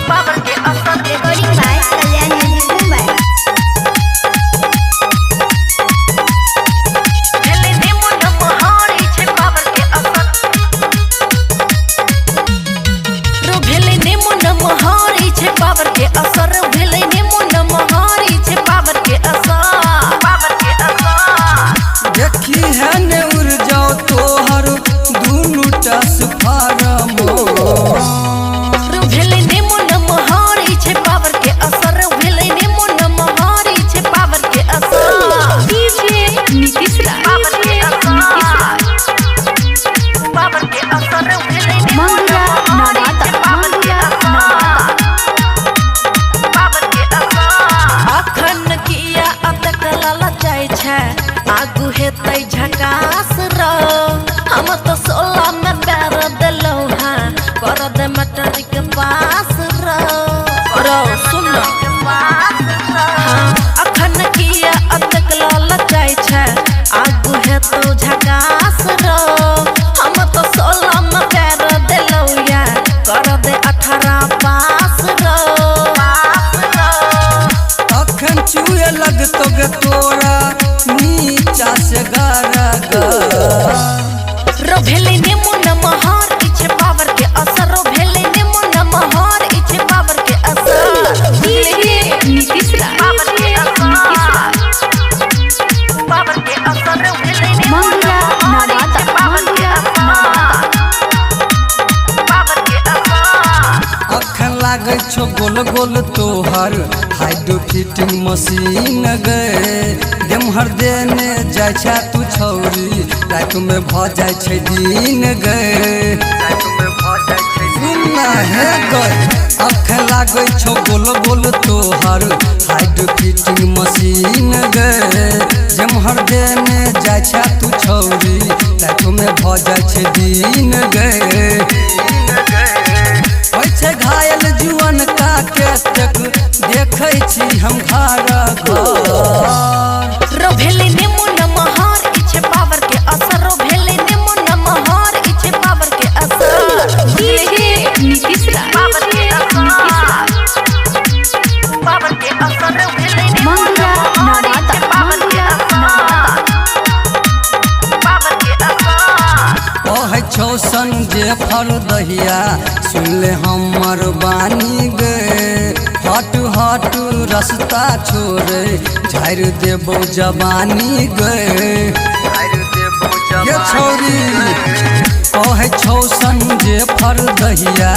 Power के असर recording by Kalyan music Mumbai. भेले नेमो नमहारी छे पावर के असर रो भेले नेमो नमहारी छे पावर के असर भेले नेमो नमहारी छे पावर के असर देखी है ने उड़ जाओ तोहर दूनु टस फारम रो भेले नेमो नमहारी छे पावर के असर भेले नेमो नमहारी छे पावर के असर डीजे नीतीश पावर के असर भेले नेमो नमहारी छे पावर के असर अखन किया अतक ललचाय छै आगू हेतै झकास रो हम तो 16 में पैर देलौ हां कर दे मैट्रिक पास रो सुन अखन किया अतक ललचाय छै आगू हेतौ झकास रो हम तो 16 में पैर देलौ या कर दे 18 पास रो अखन चुए लगतो गे तोरा नीचा से गारा रो भेले नेमो नमहार इछे पावर के असर रो भेले नेमो नमहार इछे पावर के असर डीजे नीतीश पावर के असर रो भेले नेमो नमहार इछे पावर के असर अखन लागे छो गोल गोल तोहर हाइड्रो फिटिंग मशीन गए देमहर देने जाय छै तू छौरी रात में भ जाय छै दिन गए सुनना है गए अखन लागे छो गोल गोल तोहर हाइड्रो फिटिंग मशीन गए देमहर देने जाय छै तू छौरी रात में भ जाय छै दिन गए होय छै घायल जुअन का केतक देखै छी हम घर रो भेले नेमो नमहार इछे पावर के असर रो भेले नेमो नमहार इछे पावर के असर डीजे नीतीश पावर के असर रो भेले नेमो नमहार इछे पावर के असर कहै छौ संजे फर दहिया सुन ले हमर बानी गए हट हट रास्ता छोड़े झाड़ देबो जवानी गए ये छौरी कहै छौ संजे फर दहिया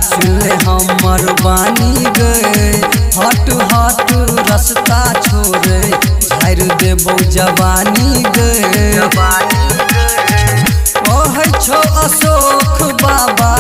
सुन ले हमर बानी गए हट हट रास्ता छोड़े झाड़ देबो जवानी गए कहै छौ अशोक बाबा